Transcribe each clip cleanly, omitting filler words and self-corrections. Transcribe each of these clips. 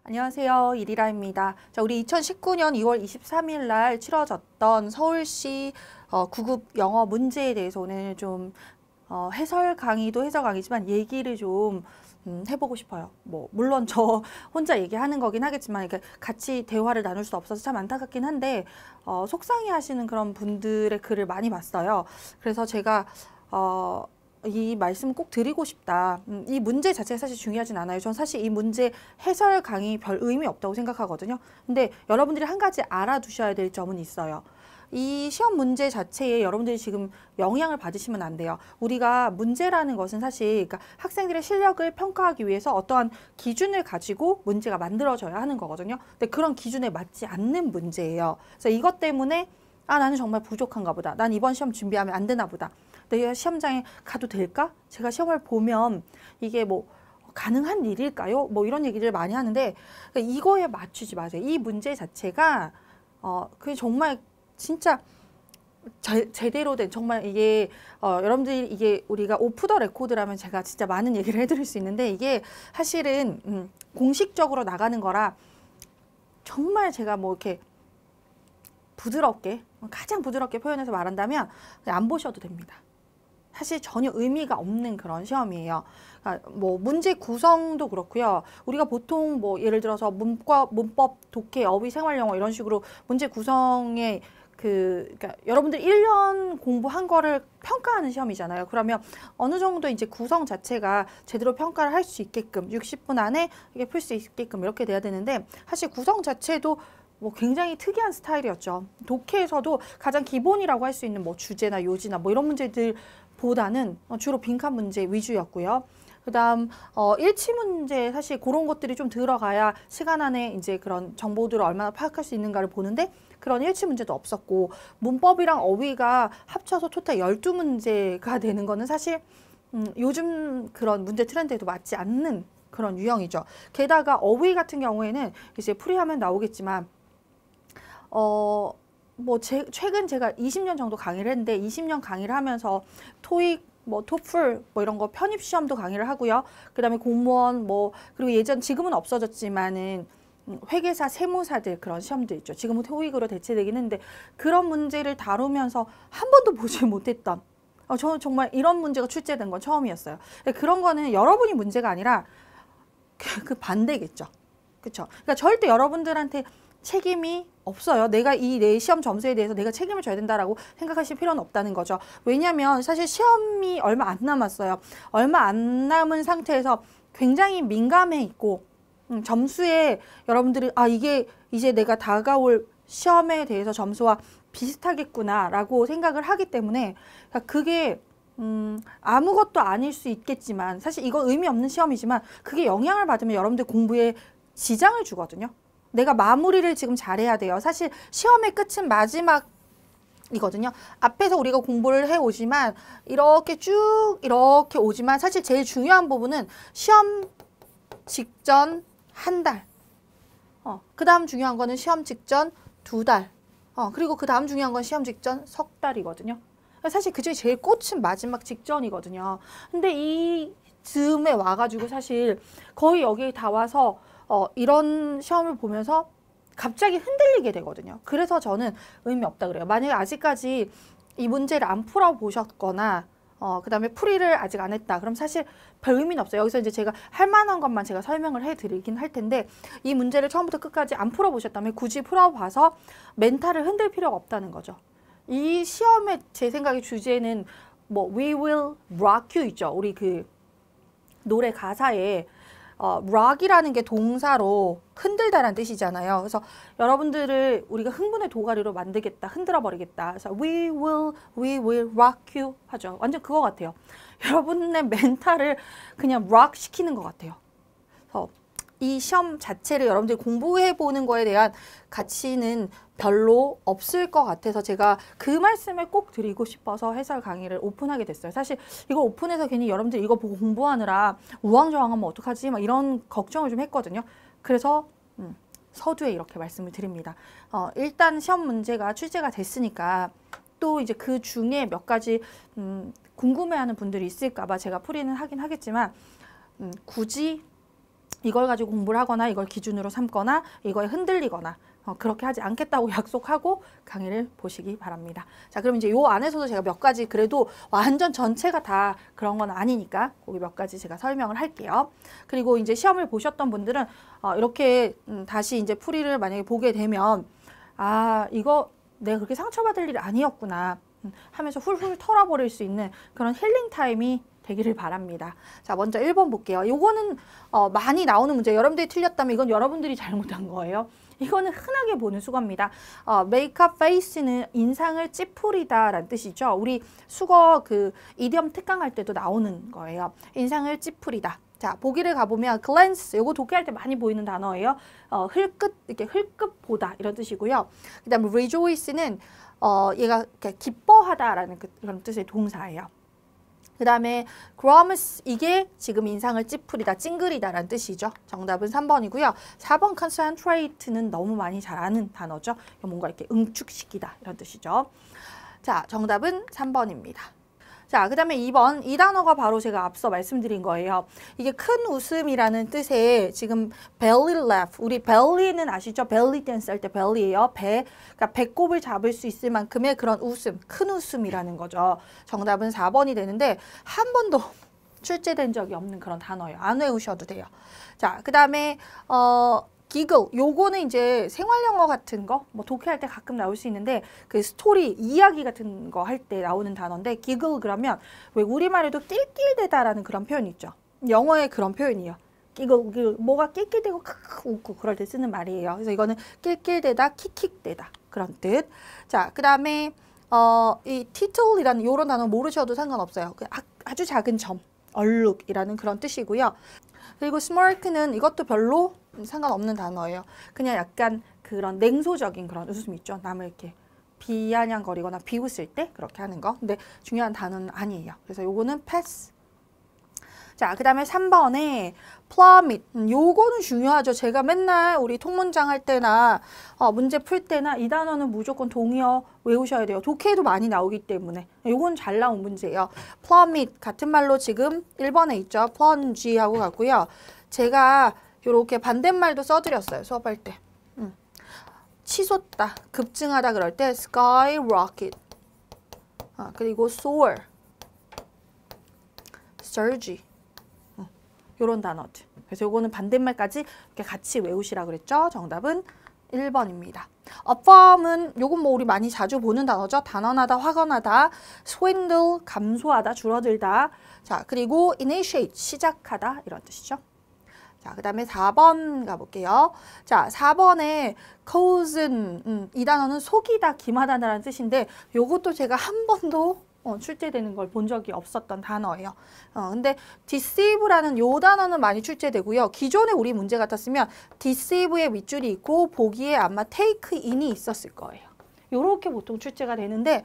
안녕하세요. 이리라입니다. 자, 우리 2019년 2월 23일 날 치러졌던 서울시 9급 영어 문제에 대해서 오늘 좀 해설 강의도 해설 강의지만 얘기를 좀 해보고 싶어요. 물론 저 혼자 얘기하는 거긴 하겠지만 이렇게 같이 대화를 나눌 수 없어서 참 안타깝긴 한데 속상해 하시는 그런 분들의 글을 많이 봤어요. 그래서 제가 이 말씀을 꼭 드리고 싶다. 이 문제 자체가 사실 중요하진 않아요. 전 사실 이 문제 해설 강의 별 의미 없다고 생각하거든요. 근데 여러분들이 한 가지 알아두셔야 될 점은 있어요. 이 시험 문제 자체에 여러분들이 지금 영향을 받으시면 안 돼요. 우리가 문제라는 것은 사실 그러니까 학생들의 실력을 평가하기 위해서 어떠한 기준을 가지고 문제가 만들어져야 하는 거거든요. 근데 그런 기준에 맞지 않는 문제예요. 그래서 이것 때문에 나는 정말 부족한가 보다. 난 이번 시험 준비하면 안 되나 보다. 내가 시험장에 가도 될까? 제가 시험을 보면 이게 가능한 일일까요? 이런 얘기를 많이 하는데 이거에 맞추지 마세요. 이 문제 자체가 그게 정말 진짜 제대로 된 정말 이게 여러분들이 이게 우리가 오프 더 레코드라면 제가 진짜 많은 얘기를 해드릴 수 있는데 이게 사실은 공식적으로 나가는 거라 정말 제가 이렇게 부드럽게 가장 부드럽게 표현해서 말한다면 안 보셔도 됩니다. 사실 전혀 의미가 없는 그런 시험이에요. 그러니까 문제 구성도 그렇고요. 우리가 보통 예를 들어서 문법, 독해, 어휘, 생활영어 이런 식으로 문제 구성에 그러니까 여러분들 1년 공부한 거를 평가하는 시험이잖아요. 그러면 어느 정도 이제 구성 자체가 제대로 평가를 할 수 있게끔 60분 안에 이게 풀 수 있게끔 이렇게 돼야 되는데 사실 구성 자체도 굉장히 특이한 스타일이었죠. 독해에서도 가장 기본이라고 할 수 있는 주제나 요지나 이런 문제들 보다는 주로 빈칸 문제 위주였고요. 그 다음 일치 문제 사실 그런 것들이 좀 들어가야 시간 안에 이제 그런 정보들을 얼마나 파악할 수 있는가를 보는데 그런 일치 문제도 없었고 문법이랑 어휘가 합쳐서 토탈 12문제가 되는 거는 사실 요즘 그런 문제 트렌드에도 맞지 않는 그런 유형이죠. 게다가 어휘 같은 경우에는 이제 풀이하면 나오겠지만 최근 제가 20년 정도 강의를 했는데 20년 강의를 하면서 토익, 토플 이런 거 편입 시험도 강의를 하고요. 그다음에 공무원 그리고 지금은 없어졌지만은 회계사, 세무사들 그런 시험도 있죠. 지금은 토익으로 대체되긴 했는데 그런 문제를 다루면서 한 번도 보지 못했던 저는 정말 이런 문제가 출제된 건 처음이었어요. 그런 거는 여러분이 문제가 아니라 그 반대겠죠. 그렇죠? 그러니까 절대 여러분들한테 책임이 없어요. 내가 내 시험 점수에 대해서 내가 책임을 져야 된다라고 생각하실 필요는 없다는 거죠. 왜냐하면 사실 시험이 얼마 안 남았어요. 얼마 안 남은 상태에서 굉장히 민감해 있고 점수에 여러분들이 이게 이제 내가 다가올 시험에 대해서 점수와 비슷하겠구나라고 생각을 하기 때문에 그게 아무것도 아닐 수 있겠지만 사실 이건 의미 없는 시험이지만 그게 영향을 받으면 여러분들 공부에 지장을 주거든요. 내가 마무리를 지금 잘해야 돼요. 사실 시험의 끝은 마지막이거든요. 앞에서 우리가 공부를 해오지만 이렇게 쭉 이렇게 오지만 사실 제일 중요한 부분은 시험 직전 한 달. 그 다음 중요한 거는 시험 직전 2달. 그리고 그 다음 중요한 건 시험 직전 3달이거든요. 사실 그중에 제일 꽃은 마지막 직전이거든요. 근데 이 즈음에 와가지고 사실 거의 여기 다 와서 이런 시험을 보면서 갑자기 흔들리게 되거든요. 그래서 저는 의미 없다 그래요. 만약에 아직까지 이 문제를 안 풀어보셨거나 그 다음에 풀이를 아직 안 했다. 그럼 사실 별 의미는 없어요. 여기서 이제 제가 할 만한 것만 제가 설명을 해드리긴 할 텐데 이 문제를 처음부터 끝까지 안 풀어보셨다면 굳이 풀어봐서 멘탈을 흔들 필요가 없다는 거죠. 이 시험의 제 생각의 주제는 We will rock you 있죠. 우리 그 노래 가사에 rock이라는 게 동사로 흔들다라는 뜻이잖아요. 그래서 여러분들을 우리가 흥분의 도가니로 만들겠다, 흔들어 버리겠다. 그래서 we will rock you 하죠. 완전 그거 같아요. 여러분의 멘탈을 그냥 rock 시키는 것 같아요. 그래서 이 시험 자체를 여러분들이 공부해 보는 거에 대한 가치는 별로 없을 것 같아서 제가 그 말씀을 꼭 드리고 싶어서 해설 강의를 오픈하게 됐어요. 사실 이거 오픈해서 괜히 여러분들 이거 보고 공부하느라 우왕좌왕하면 어떡하지? 이런 걱정을 좀 했거든요. 그래서 서두에 이렇게 말씀을 드립니다. 일단 시험 문제가 출제가 됐으니까 또 이제 그 중에 몇 가지 궁금해하는 분들이 있을까 봐 제가 풀이는 하긴 하겠지만 굳이 이걸 가지고 공부를 하거나 이걸 기준으로 삼거나 이거에 흔들리거나 그렇게 하지 않겠다고 약속하고 강의를 보시기 바랍니다. 자, 그럼 이제 요 안에서도 제가 몇 가지 그래도 완전 전체가 다 그런 건 아니니까 거기 몇 가지 제가 설명을 할게요. 그리고 이제 시험을 보셨던 분들은 이렇게 다시 이제 풀이를 만약에 보게 되면 아, 이거 내가 그렇게 상처받을 일이 아니었구나 하면서 훌훌 털어버릴 수 있는 그런 힐링 타임이 되기를 바랍니다. 자, 먼저 1번 볼게요. 요거는 많이 나오는 문제. 여러분들이 틀렸다면 이건 여러분들이 잘못한 거예요. 이거는 흔하게 보는 수거입니다. make up face는 인상을 찌푸리다 라는 뜻이죠. 우리 수거 그 이디엄 특강 할 때도 나오는 거예요. 인상을 찌푸리다. 자, 보기를 가보면 glance, 요거 독해할 때 많이 보이는 단어예요. 이렇게 흘끗 보다 이런 뜻이고요. 그 다음에 rejoice는 얘가 기뻐하다라는 그런 뜻의 동사예요. 그 다음에 grimace, 이게 지금 인상을 찌푸리다, 찡그리다라는 뜻이죠. 정답은 3번이고요. 4번 concentrate는 너무 많이 잘 아는 단어죠. 뭔가 이렇게 응축시키다 이런 뜻이죠. 자, 정답은 3번입니다. 자, 그 다음에 2번, 이 단어가 바로 제가 앞서 말씀드린 거예요. 이게 큰 웃음이라는 뜻의 지금 belly laugh, 우리 belly는 아시죠? belly dance 할 때 belly예요. 그러니까 배꼽을 잡을 수 있을 만큼의 그런 웃음, 큰 웃음이라는 거죠. 정답은 4번이 되는데 한 번도 출제된 적이 없는 그런 단어예요. 안 외우셔도 돼요. 자, 그 다음에 giggle, 요거는 이제 생활영어 같은 거, 뭐 독해할 때 가끔 나올 수 있는데 그 스토리, 이야기 같은 거 할 때 나오는 단어인데 giggle 그러면 왜 우리말에도 낄낄대다라는 그런 표현이 있죠. 영어의 그런 표현이에요. giggle, 뭐가 낄낄대고 크크 웃고 그럴 때 쓰는 말이에요. 그래서 이거는 낄낄대다, 킥킥대다 그런 뜻. 자, 그 다음에 이 title이라는 요런 단어 모르셔도 상관없어요. 아주 작은 점, 얼룩이라는 그런 뜻이고요. 그리고 smirk는 이것도 별로 상관없는 단어예요. 그냥 약간 그런 냉소적인 그런 웃음 있죠. 남을 이렇게 비아냥거리거나 비웃을 때 그렇게 하는 거. 근데 중요한 단어는 아니에요. 그래서 요거는 패스. 자, 그 다음에 3번에 plummet. 요거는 중요하죠. 제가 맨날 우리 통문장 할 때나 문제 풀 때나 이 단어는 무조건 동의어 외우셔야 돼요. 독해에도 많이 나오기 때문에. 요건 잘 나온 문제예요. plummet 같은 말로 지금 1번에 있죠. plunge 하고 갔고요. 제가 요렇게 반대말도 써드렸어요. 수업할 때. 치솟다, 급증하다 그럴 때 skyrocket. 그리고 soar, surge. 요런 단어들. 그래서 요거는 반대말까지 이렇게 같이 외우시라 그랬죠. 정답은 1번입니다. affirm은 요건 뭐 우리 많이 자주 보는 단어죠. 단언하다, 확언하다, swindle, 감소하다, 줄어들다. 자, 그리고 initiate, 시작하다 이런 뜻이죠. 자, 그 다음에 4번 가볼게요. 자, 4번에 cause는 이 단어는 속이다, 기만하다라는 뜻인데 요것도 제가 한 번도 출제되는 걸 본 적이 없었던 단어예요. 근데 deceive라는 요 단어는 많이 출제되고요. 기존에 우리 문제 같았으면 deceive의 윗줄이 있고 보기에 아마 take in이 있었을 거예요. 요렇게 보통 출제가 되는데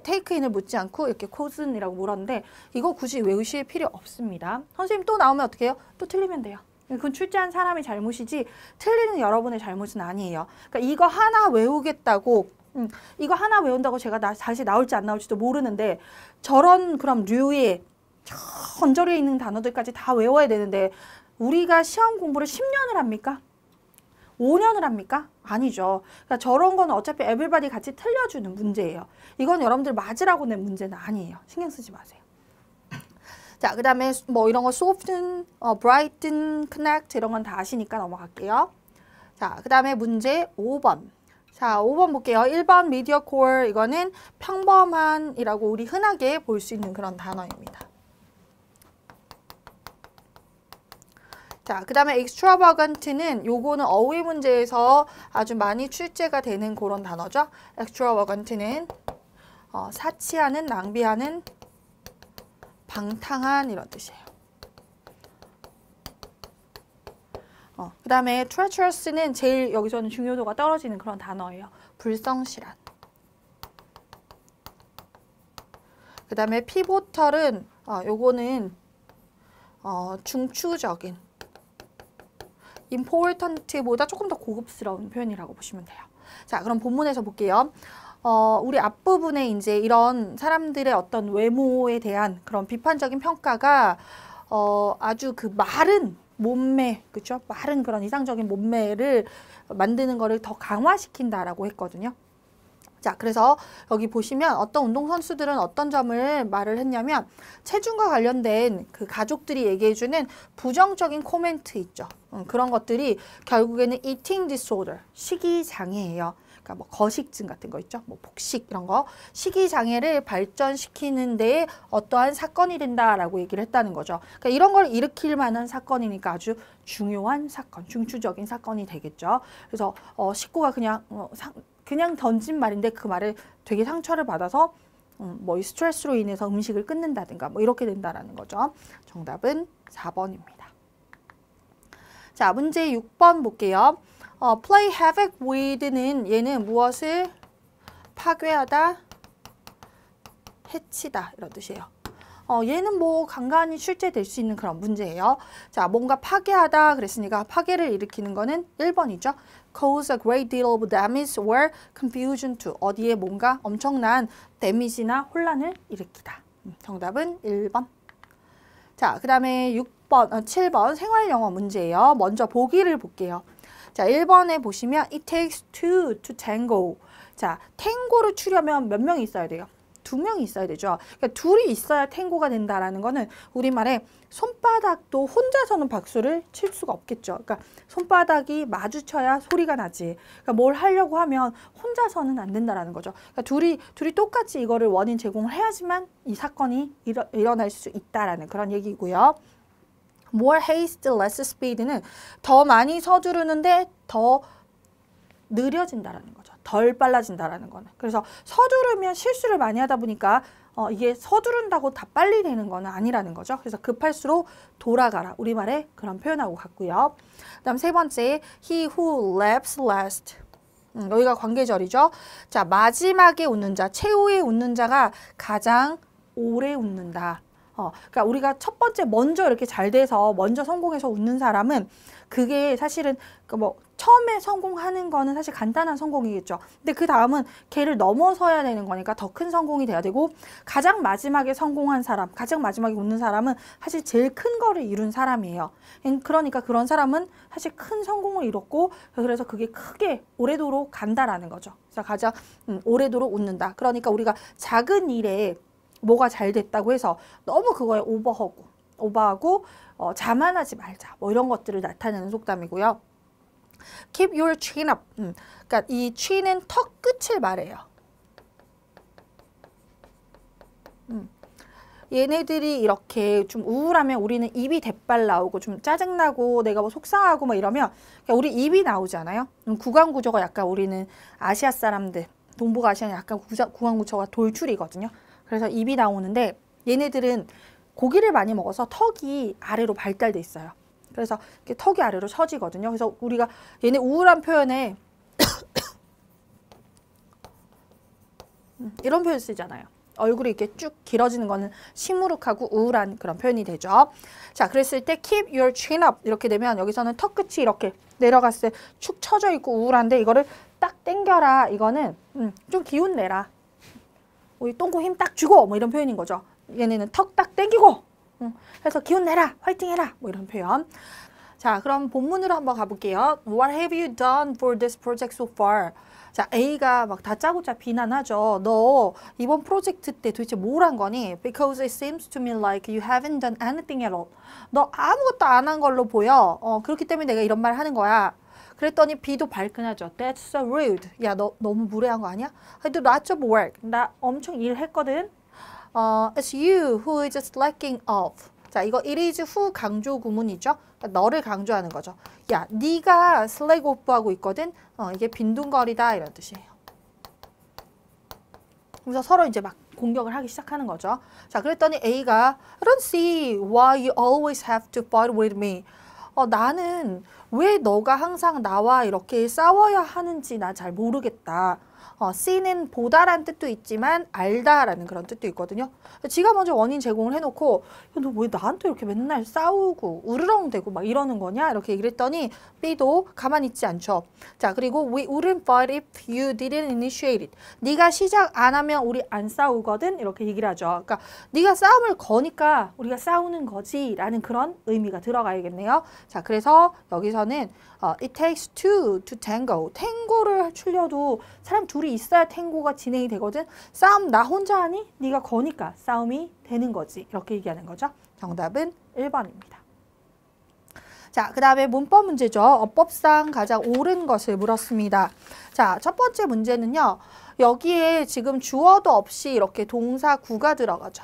take in을 묻지 않고 이렇게 cause이라고 물었는데 이거 굳이 외우실 필요 없습니다. 선생님 또 나오면 어떻게 해요? 또 틀리면 돼요. 그건 출제한 사람의 잘못이지 틀리는 여러분의 잘못은 아니에요. 그러니까 이거 하나 외우겠다고 이거 하나 외운다고 제가 다시 나올지 안 나올지도 모르는데 저런 그런 류의 언저리에 있는 단어들까지 다 외워야 되는데 우리가 시험 공부를 10년을 합니까? 5년을 합니까? 아니죠. 그러니까 저런 거는 어차피 에브리바디 같이 틀려주는 문제예요. 이건 여러분들 맞으라고 낸 문제는 아니에요. 신경 쓰지 마세요. 자, 그 다음에 뭐 이런 거 soften, brighten, connect 이런 건 다 아시니까 넘어갈게요. 자, 그 다음에 문제 5번. 자, 5번 볼게요. 1번 mediocre, 이거는 평범한이라고 우리 흔하게 볼 수 있는 그런 단어입니다. 자, 그 다음에 extravagant는 요거는 어휘 문제에서 아주 많이 출제가 되는 그런 단어죠. extravagant는 사치하는, 낭비하는, 방탕한 이런 뜻이에요. 그 다음에 treacherous는 제일 여기서는 중요도가 떨어지는 그런 단어예요. 불성실한. 그 다음에 pivotal은 요거는 중추적인. important보다 조금 더 고급스러운 표현이라고 보시면 돼요. 자, 그럼 본문에서 볼게요. 우리 앞부분에 이제 이런 사람들의 어떤 외모에 대한 그런 비판적인 평가가 아주 그 마른 몸매, 그렇죠? 마른 그런 이상적인 몸매를 만드는 거를 더 강화시킨다라고 했거든요. 자, 그래서 여기 보시면 어떤 운동선수들은 어떤 점을 말을 했냐면 체중과 관련된 그 가족들이 얘기해주는 부정적인 코멘트 있죠. 그런 것들이 결국에는 eating disorder, 식이장애예요. 그러니까 뭐 거식증 같은 거 있죠. 뭐 폭식 이런 거. 식이장애를 발전시키는 데 어떠한 사건이 된다라고 얘기를 했다는 거죠. 그러니까 이런 걸 일으킬 만한 사건이니까 아주 중요한 사건, 중추적인 사건이 되겠죠. 그래서 식구가 그냥 던진 말인데 그 말에 되게 상처를 받아서 뭐 이 스트레스로 인해서 음식을 끊는다든가 뭐 이렇게 된다라는 거죠. 정답은 4번입니다. 자, 문제 6번 볼게요. play havoc with는 얘는 무엇을 파괴하다, 해치다 이런 뜻이에요. 얘는 뭐 간간히 출제될 수 있는 그런 문제예요. 자, 뭔가 파괴하다 그랬으니까 파괴를 일으키는 거는 1번이죠. cause a great deal of damage or confusion to. 어디에 뭔가 엄청난 데미지나 혼란을 일으키다. 정답은 1번. 자, 그 다음에 7번 생활영어 문제예요. 먼저 보기를 볼게요. 자, 1번에 보시면 it takes two to tango. 자, 탱고를 추려면 몇 명이 있어야 돼요? 2명이 있어야 되죠. 그러니까 둘이 있어야 탱고가 된다라는 거는 우리말에 손바닥도 혼자서는 박수를 칠 수가 없겠죠. 그러니까 손바닥이 마주쳐야 소리가 나지. 그러니까 뭘 하려고 하면 혼자서는 안 된다라는 거죠. 그러니까 둘이 똑같이 이거를 원인 제공을 해야지만 이 사건이 일어날 수 있다라는 그런 얘기고요. More haste, less speed는 더 많이 서두르는데 더 느려진다라는 거죠. 덜 빨라진다라는 거는. 그래서 서두르면 실수를 많이 하다 보니까 이게 서두른다고 다 빨리 되는 거는 아니라는 거죠. 그래서 급할수록 돌아가라. 우리말에 그런 표현하고 같고요. 그다음 세 번째, he who laughs last. 여기가 관계절이죠. 자, 마지막에 웃는 자, 최후에 웃는 자가 가장 오래 웃는다. 그러니까 우리가 첫 번째 먼저 이렇게 잘 돼서 먼저 성공해서 웃는 사람은 그게 사실은 뭐 처음에 성공하는 거는 사실 간단한 성공이겠죠. 근데 그 다음은 걔를 넘어서야 되는 거니까 더 큰 성공이 돼야 되고 가장 마지막에 성공한 사람, 가장 마지막에 웃는 사람은 사실 제일 큰 거를 이룬 사람이에요. 그러니까 그런 사람은 사실 큰 성공을 이뤘고 그래서 그게 크게 오래도록 간다라는 거죠. 그래서 가장 오래도록 웃는다. 그러니까 우리가 작은 일에 뭐가 잘 됐다고 해서 너무 그거에 오버하고 자만하지 말자. 뭐 이런 것들을 나타내는 속담이고요. Keep your chin up. 그러니까 이 chin은 턱 끝을 말해요. 얘네들이 이렇게 좀 우울하면 우리는 입이 대빨 나오고 좀 짜증나고 내가 뭐 속상하고 막 이러면 우리 입이 나오잖아요. 구강 구조가 약간 우리는 아시아 사람들, 동북아시아는 약간 구강 구조가 돌출이거든요. 그래서 입이 나오는데 얘네들은 고기를 많이 먹어서 턱이 아래로 발달돼 있어요. 그래서 이렇게 턱이 아래로 처지거든요. 그래서 우리가 얘네 우울한 표현에 이런 표현 쓰잖아요. 얼굴이 이렇게 쭉 길어지는 거는 시무룩하고 우울한 그런 표현이 되죠. 자, 그랬을 때 keep your chin up 이렇게 되면 여기서는 턱 끝이 이렇게 내려갔을 때 축 처져 있고 우울한데 이거를 딱 당겨라. 이거는 좀 기운 내라. 우리 똥꼬 힘 딱 주고 뭐 이런 표현인 거죠. 얘네는 턱 딱 당기고 그래서 기운 내라, 화이팅 해라 뭐 이런 표현. 자, 그럼 본문으로 한번 가볼게요. What have you done for this project so far? 자, A가 막 다짜고짜 비난하죠. 너 이번 프로젝트 때 도대체 뭘 한 거니? Because it seems to me like you haven't done anything at all. 너 아무것도 안 한 걸로 보여. 그렇기 때문에 내가 이런 말 하는 거야. 그랬더니 B도 발끈하죠. That's so rude. 야, 너 너무 무례한 거 아니야? I do lots of work. 나 엄청 일했거든. It's you who is slacking off. 자, 이거 it is who 강조 구문이죠. 그러니까 너를 강조하는 거죠. 야, 네가 slack off 하고 있거든. 이게 빈둥거리다 이런 뜻이에요. 그래서 서로 이제 막 공격을 하기 시작하는 거죠. 자, 그랬더니 A가 I don't see why you always have to fight with me. 나는 왜 너가 항상 나와 이렇게 싸워야 하는지 나 잘 모르겠다. see는 보다라는 뜻도 있지만 알다라는 그런 뜻도 있거든요. 지가 먼저 원인 제공을 해놓고 너 왜 나한테 이렇게 맨날 싸우고 우르렁대고 막 이러는 거냐 이렇게 얘기를 했더니 B도 가만히 있지 않죠. 자, 그리고 we wouldn't fight if you didn't initiate it. 네가 시작 안 하면 우리 안 싸우거든 이렇게 얘기를 하죠. 그러니까 네가 싸움을 거니까 우리가 싸우는 거지 라는 그런 의미가 들어가야겠네요. 자, 그래서 여기서는 it takes two to tango. 탱고를 추려도 사람 둘이 있어야 탱고가 진행이 되거든. 싸움 나 혼자 하니? 네가 거니까 싸움이 되는 거지. 이렇게 얘기하는 거죠. 정답은 1번입니다. 자, 그 다음에 문법 문제죠. 어법상 가장 옳은 것을 물었습니다. 자, 첫 번째 문제는요. 여기에 지금 주어도 없이 이렇게 동사 구가 들어가죠.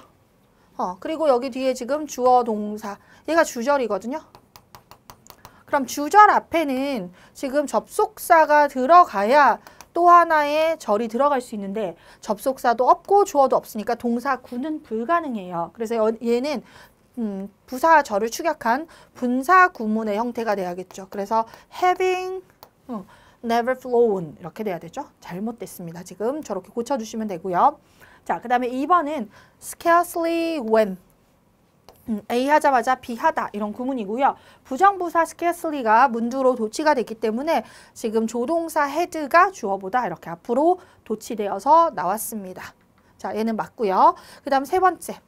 그리고 여기 뒤에 지금 주어 동사. 얘가 주절이거든요. 그럼 주절 앞에는 지금 접속사가 들어가야 또 하나의 절이 들어갈 수 있는데 접속사도 없고 주어도 없으니까 동사 구는 불가능해요. 그래서 얘는 부사 절을 축약한 분사 구문의 형태가 돼야겠죠. 그래서 having never flown 이렇게 돼야 되죠. 잘못됐습니다. 지금 저렇게 고쳐주시면 되고요. 자, 그 다음에 2번은 scarcely when A 하자마자 B 하다 이런 구문이고요. 부정부사 scarcely가 문주로 도치가 됐기 때문에 지금 조동사 had가 주어보다 이렇게 앞으로 도치되어서 나왔습니다. 자, 얘는 맞고요. 그 다음 세 번째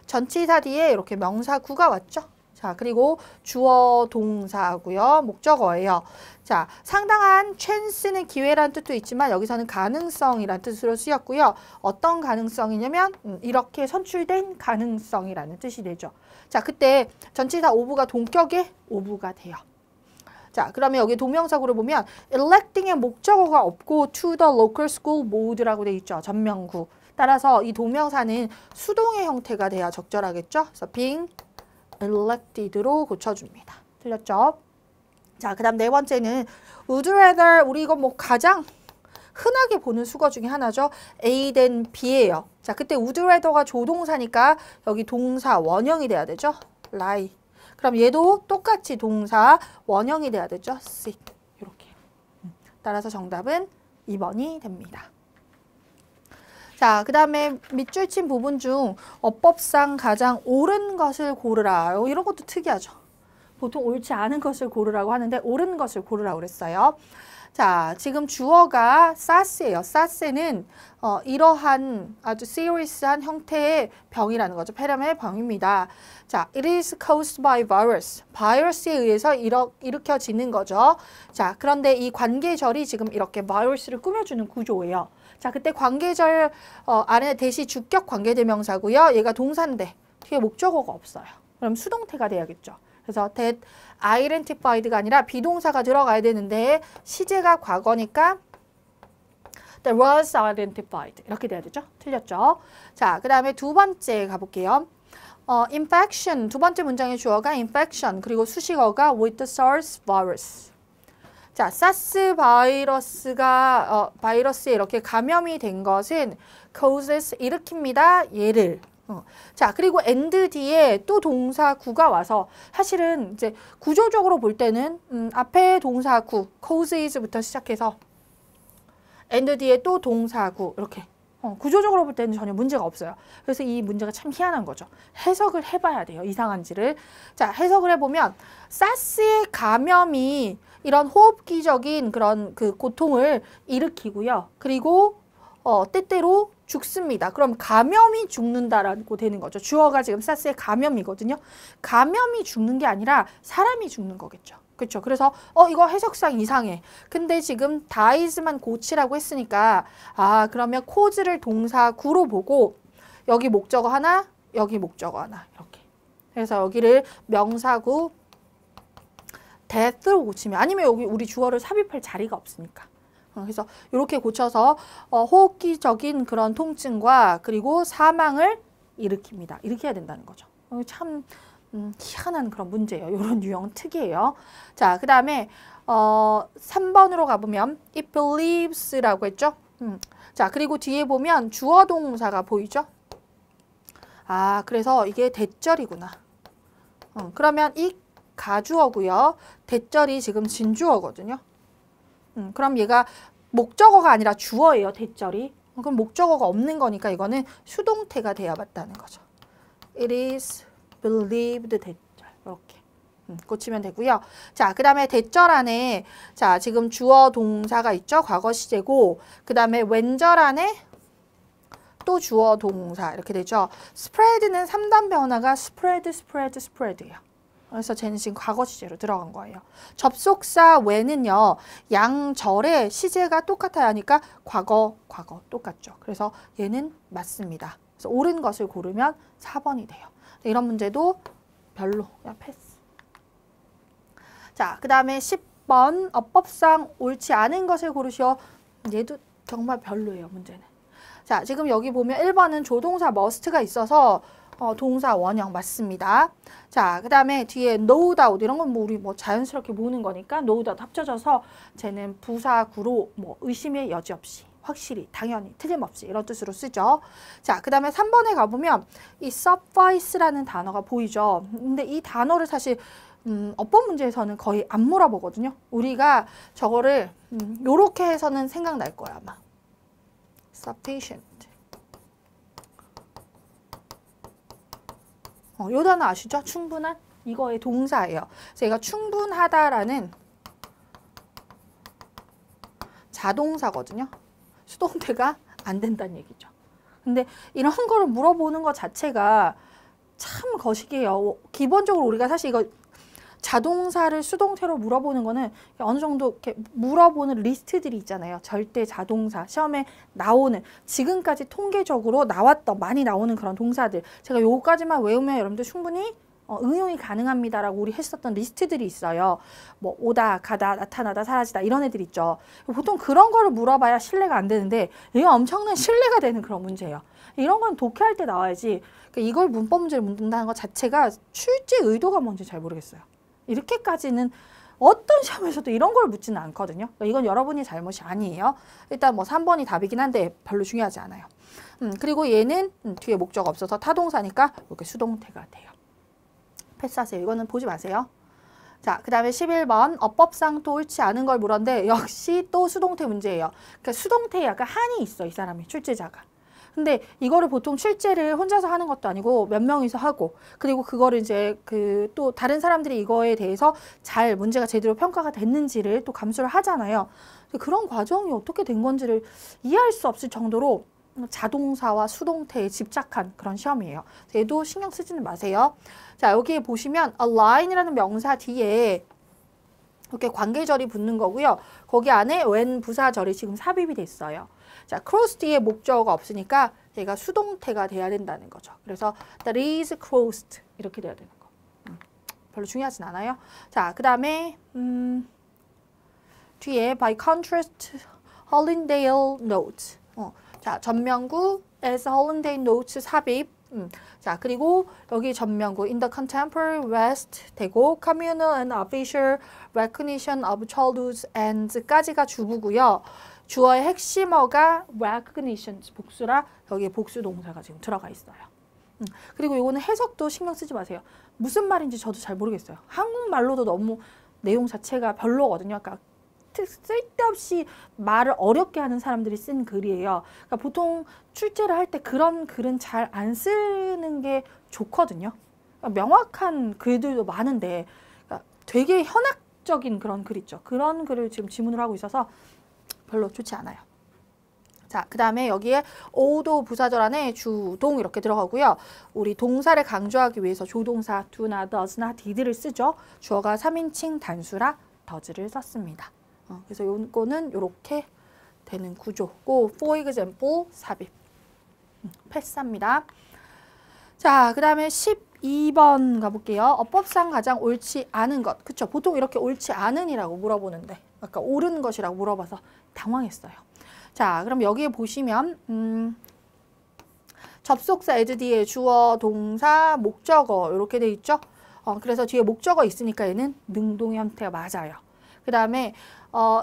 전치사 뒤에 이렇게 명사 구가 왔죠. 자, 그리고 주어 동사고요. 목적어예요. 자, 상당한 chance는 기회라는 뜻도 있지만 여기서는 가능성이라는 뜻으로 쓰였고요. 어떤 가능성이냐면 이렇게 선출된 가능성이라는 뜻이 되죠. 자, 그때 전치사 오브가 동격의 오브가 돼요. 자, 그러면 여기 동명사구를 보면 electing의 목적어가 없고 to the local school board라고 되어 있죠. 전명구. 따라서 이 동명사는 수동의 형태가 돼야 적절하겠죠. 그래서 being elected로 고쳐줍니다. 틀렸죠? 자, 그 다음 네 번째는 would rather, 우리 이거 뭐 가장 흔하게 보는 수거 중에 하나죠. A 된 B예요. 자, 그때 would rather가 조동사니까 여기 동사 원형이 돼야 되죠. lie. 그럼 얘도 똑같이 동사 원형이 돼야 되죠. sit. 이렇게. 따라서 정답은 2번이 됩니다. 자, 그 다음에 밑줄 친 부분 중 어법상 가장 옳은 것을 고르라. 이런 것도 특이하죠. 보통 옳지 않은 것을 고르라고 하는데 옳은 것을 고르라고 그랬어요. 자, 지금 주어가 SARS예요. SARS는 이러한 아주 serious한 형태의 병이라는 거죠. 폐렴의 병입니다. 자, it is caused by virus. 바이러스에 의해서 일으켜지는 거죠. 자, 그런데 이 관계절이 지금 이렇게 바이러스를 꾸며주는 구조예요. 자, 그때 관계절 안에 대시 주격 관계대명사고요. 얘가 동사인데 뒤에 목적어가 없어요. 그럼 수동태가 돼야겠죠. 그래서 that identified가 아니라 비동사가 들어가야 되는데 시제가 과거니까 that was identified 이렇게 돼야 되죠. 틀렸죠. 자, 그 다음에 두 번째 가볼게요. infection 두 번째 문장의 주어가 infection 그리고 수식어가 with the SARS virus. 자, 사스 바이러스가 바이러스에 이렇게 감염이 된 것은 causes 일으킵니다. 얘를. 자, 그리고 and 뒤에 또 동사 구가 와서 사실은 이제 구조적으로 볼 때는 앞에 동사 구 causes부터 시작해서 and 뒤에 또 동사 구 이렇게 구조적으로 볼 때는 전혀 문제가 없어요. 그래서 이 문제가 참 희한한 거죠. 해석을 해봐야 돼요. 이상한지를. 자, 해석을 해보면 사스의 감염이 이런 호흡기적인 그런 그 고통을 일으키고요. 그리고 때때로 죽습니다. 그럼 감염이 죽는다라고 되는 거죠. 주어가 지금 사스의 감염이거든요. 감염이 죽는 게 아니라 사람이 죽는 거겠죠. 그렇죠. 그래서 이거 해석상 이상해. 근데 지금 dies만 고치라고 했으니까 그러면 caus를 동사 구로 보고 여기 목적어 하나, 여기 목적어 하나 이렇게. 그래서 여기를 명사구 death로 고치면 아니면 여기 우리 주어를 삽입할 자리가 없으니까. 그래서 이렇게 고쳐서 호흡기적인 그런 통증과 그리고 사망을 일으킵니다. 일으켜야 된다는 거죠. 참 희한한 그런 문제예요. 이런 유형은 특이해요. 자, 그 다음에 3번으로 가보면 it believes라고 했죠. 자, 그리고 뒤에 보면 주어 동사가 보이죠. 그래서 이게 대절이구나. 그러면 이 가주어고요. 대절이 지금 진주어거든요. 그럼 얘가 목적어가 아니라 주어예요, 대절이. 그럼 목적어가 없는 거니까 이거는 수동태가 돼야 맞다는 거죠. It is believed 대절. 이렇게 고치면 되고요. 자, 그 다음에 대절 안에 자 지금 주어 동사가 있죠. 과거 시제고 그 다음에 왼절 안에 또 주어 동사 이렇게 되죠. spread는 3단 변화가 spread예요. 그래서 쟤는 지금 과거 시제로 들어간 거예요. 접속사 when은요. 양절의 시제가 똑같아야 하니까 과거 똑같죠. 그래서 얘는 맞습니다. 그래서 옳은 것을 고르면 4번이 돼요. 이런 문제도 별로 그냥 패스. 자, 그 다음에 10번 어법상 옳지 않은 것을 고르시오. 얘도 정말 별로예요, 문제는. 자, 지금 여기 보면 1번은 조동사 must가 있어서 동사 원형 맞습니다. 자, 그 다음에 뒤에 no doubt 이런 건 뭐 우리 뭐 자연스럽게 모으는 거니까 no doubt 합쳐져서 쟤는 부사구로 뭐 의심의 여지 없이 확실히 당연히 틀림없이 이런 뜻으로 쓰죠. 자, 그 다음에 3번에 가보면 이 suffice라는 단어가 보이죠. 근데 이 단어를 사실 어법 문제에서는 거의 안 물어보거든요. 우리가 저거를 요렇게 해서는 생각날 거야 아마. sufficient. 요 단어 아시죠? 충분한? 이거의 동사예요. 그래서 얘가 충분하다라는 자동사거든요. 수동태가 안 된다는 얘기죠. 근데 이런 거를 물어보는 것 자체가 참 거시기해요. 기본적으로 우리가 사실 이거 자동사를 수동태로 물어보는 거는 어느 정도 이렇게 물어보는 리스트들이 있잖아요. 절대 자동사, 시험에 나오는 지금까지 통계적으로 나왔던 많이 나오는 그런 동사들. 제가 요거까지만 외우면 여러분들 충분히 응용이 가능합니다라고 우리 했었던 리스트들이 있어요. 뭐 오다, 가다, 나타나다, 사라지다 이런 애들 있죠. 보통 그런 거를 물어봐야 신뢰가 안 되는데 이거 엄청난 신뢰가 되는 그런 문제예요. 이런 건 독해할 때 나와야지 이걸 문법 문제를 묻는다는 것 자체가 출제 의도가 뭔지 잘 모르겠어요. 이렇게까지는 어떤 시험에서도 이런 걸 묻지는 않거든요. 그러니까 이건 여러분이 잘못이 아니에요. 일단 뭐 3번이 답이긴 한데 별로 중요하지 않아요. 그리고 얘는 뒤에 목적 없어서 타동사니까 이렇게 수동태가 돼요. 패스하세요. 이거는 보지 마세요. 자, 그 다음에 11번 어법상 또 옳지 않은 걸 물었는데 역시 또 수동태 문제예요. 그러니까 수동태에 약간 한이 있어, 이 사람이, 출제자가. 근데 이거를 보통 출제를 혼자서 하는 것도 아니고 몇 명이서 하고 그리고 그거를 이제 또 다른 사람들이 이거에 대해서 잘 문제가 제대로 평가가 됐는지를 또 감수를 하잖아요. 그런 과정이 어떻게 된 건지를 이해할 수 없을 정도로 자동사와 수동태에 집착한 그런 시험이에요. 얘도 신경 쓰지는 마세요. 자, 여기 보시면 align이라는 명사 뒤에 이렇게 관계절이 붙는 거고요. 거기 안에 when 부사절이 지금 삽입이 됐어요. 자, cross 뒤에 목적어가 없으니까 얘가 수동태가 돼야 된다는 거죠. 그래서 that is crossed 이렇게 돼야 되는 거. 별로 중요하진 않아요. 자, 그 다음에 뒤에 by contrast Hollandale notes. 자, 전명구 as Hollandale notes 삽입. 자, 그리고 여기 전명구 in the contemporary West 되고 communal and official recognition of childhood and까지가 주부고요. 주어의 핵심어가 recognition 복수라 여기에 복수 동사가 지금 들어가 있어요. 그리고 이거는 해석도 신경 쓰지 마세요. 무슨 말인지 저도 잘 모르겠어요. 한국말로도 너무 내용 자체가 별로거든요. 그러니까 쓸데없이 말을 어렵게 하는 사람들이 쓴 글이에요. 그러니까 보통 출제를 할 때 그런 글은 잘 안 쓰는 게 좋거든요. 그러니까 명확한 글들도 많은데 그러니까 되게 현학적인 그런 글 있죠. 그런 글을 지금 지문을 하고 있어서 별로 좋지 않아요. 자, 그 다음에 여기에 오도 부사절 안에 주동 이렇게 들어가고요. 우리 동사를 강조하기 위해서 조동사 do나 does나 did를 쓰죠. 주어가 3인칭 단수라 does를 썼습니다. 그래서 요거는 이렇게 되는 구조고 for example 삽입 패스합니다. 자, 그 다음에 12번 가볼게요. 어법상 가장 옳지 않은 것. 그쵸? 보통 이렇게 옳지 않은이라고 물어보는데 아까 옳은 것이라고 물어봐서 당황했어요. 자, 그럼 여기에 보시면 접속사 as 뒤에 주어, 동사, 목적어 이렇게 돼 있죠? 그래서 뒤에 목적어 있으니까 얘는 능동 형태가 맞아요. 그 다음에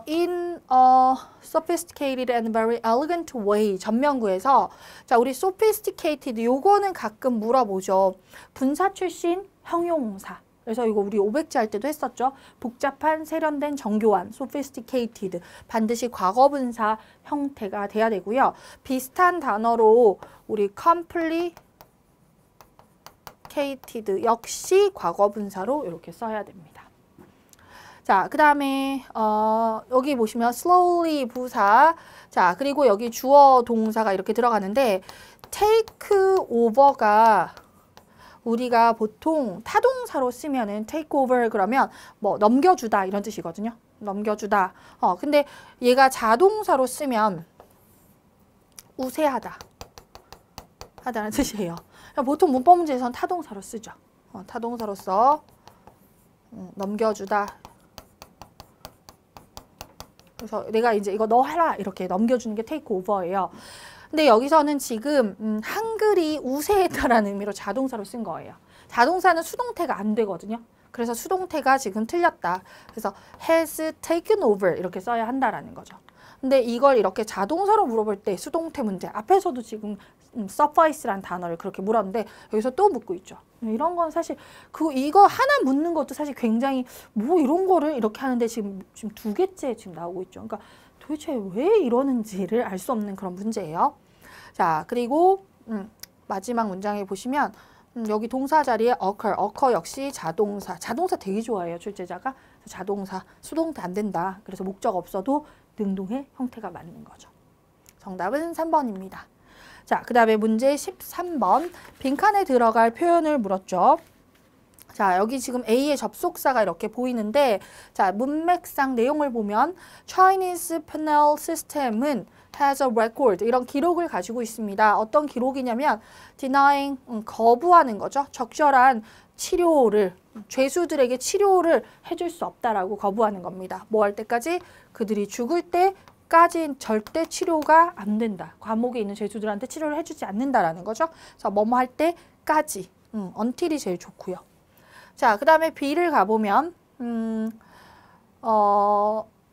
in a sophisticated and very elegant way 전명구에서 자, 우리 sophisticated 요거는 가끔 물어보죠. 분사 출신 형용사 그래서 이거 우리 500지 할 때도 했었죠. 복잡한, 세련된, 정교한, sophisticated. 반드시 과거분사 형태가 돼야 되고요. 비슷한 단어로 우리 complicated 역시 과거분사로 이렇게 써야 됩니다. 자, 그 다음에 여기 보시면 slowly 부사. 자, 그리고 여기 주어 동사가 이렇게 들어가는데 take over가 우리가 보통 타동사로 쓰면은 take over 그러면 뭐 넘겨주다 이런 뜻이거든요. 넘겨주다. 근데 얘가 자동사로 쓰면 우세하다. 하다는 뜻이에요. 보통 문법 문제에서는 타동사로 쓰죠. 타동사로서 넘겨주다. 그래서 내가 이제 이거 너 해라 이렇게 넘겨주는 게 take over예요. 근데 여기서는 지금 한글이 우세했다라는 의미로 자동사로 쓴 거예요. 자동사는 수동태가 안 되거든요. 그래서 수동태가 지금 틀렸다. 그래서 has taken over 이렇게 써야 한다라는 거죠. 근데 이걸 이렇게 자동사로 물어볼 때 수동태 문제 앞에서도 지금 suffice라는 단어를 그렇게 물었는데 여기서 또 묻고 있죠. 이런 건 사실 이거 하나 묻는 것도 사실 굉장히 뭐 이런 거를 이렇게 하는데 지금 2개째 지금 나오고 있죠. 그러니까 도대체 왜 이러는지를 알 수 없는 그런 문제예요. 자, 그리고 마지막 문장에 보시면 여기 동사 자리에 occur 역시 자동사 되게 좋아해요, 출제자가. 자동사, 수동태 안 된다. 그래서 목적 없어도 능동의 형태가 맞는 거죠. 정답은 3번입니다. 자, 그 다음에 문제 13번. 빈칸에 들어갈 표현을 물었죠. 자, 여기 지금 A의 접속사가 이렇게 보이는데, 자, 문맥상 내용을 보면 Chinese penal system은 has a record 이런 기록을 가지고 있습니다. 어떤 기록이냐면 denying 거부하는 거죠. 적절한 치료를 죄수들에게 치료를 해줄 수 없다라고 거부하는 겁니다. 뭐 할 때까지? 그들이 죽을 때까지 절대 치료가 안 된다. 감옥에 있는 죄수들한테 치료를 해주지 않는다라는 거죠. 그래서 뭐뭐 할 때까지 until이 제일 좋고요. 자, 그 다음에 B를 가보면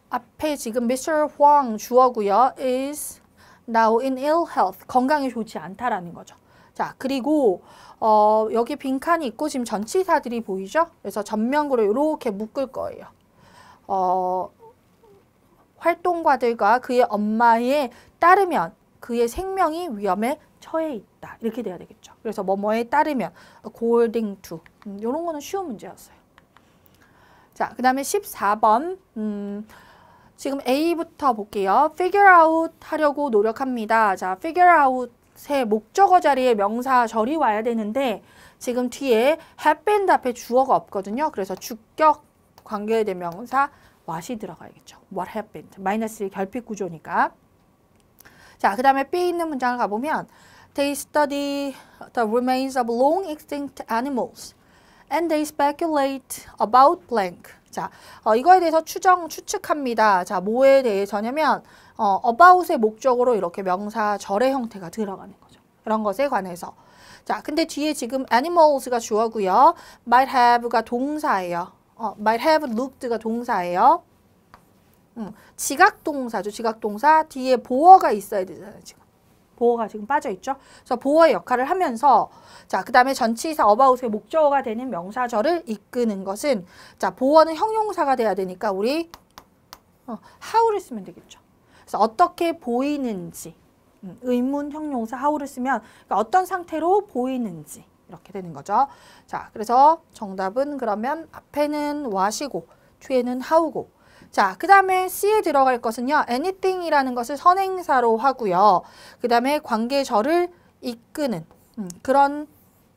앞에 지금 Mr. Huang 주어고요. is now in ill health. 건강이 좋지 않다라는 거죠. 자, 그리고 여기 빈칸이 있고 지금 전치사들이 보이죠? 그래서 전면구로 이렇게 묶을 거예요. 활동가들과 그의 엄마에 따르면 그의 생명이 위험에 처해 있다. 이렇게 돼야 되겠죠. 그래서 뭐뭐에 따르면 according to 이런 거는 쉬운 문제였어요. 자, 그 다음에 14번 지금 A부터 볼게요. figure out 하려고 노력합니다. 자, figure out의 목적어 자리에 명사절이 와야 되는데 지금 뒤에 happened 앞에 주어가 없거든요. 그래서 주격 관계대명사 what이 들어가야겠죠. what happened. -1 결핍 구조니까. 자, 그 다음에 B 있는 문장을 가보면 They study the remains of long extinct animals and they speculate about blank. 자, 이거에 대해서 추측합니다. 자, 뭐에 대해서냐면 about의 목적으로 이렇게 명사절의 형태가 들어가는 거죠. 그런 것에 관해서. 자, 근데 뒤에 지금 animals가 주어고요. might have가 동사예요. might have looked가 동사예요. 지각동사죠. 지각동사. 뒤에 보어가 있어야 되잖아요. 지금. 보어가 지금 빠져있죠. 그래서 보어의 역할을 하면서 자, 그 다음에 전치사 about의 목적어가 되는 명사절을 이끄는 것은 자, 보어는 형용사가 돼야 되니까 우리 how를 쓰면 되겠죠. 그래서 어떻게 보이는지 의문 형용사 how를 쓰면 그러니까 어떤 상태로 보이는지 이렇게 되는 거죠. 자, 그래서 정답은 그러면 앞에는 what이고 뒤에는 how고 자, 그 다음에 C에 들어갈 것은요. anything이라는 것을 선행사로 하고요. 그 다음에 관계절을 이끄는 그런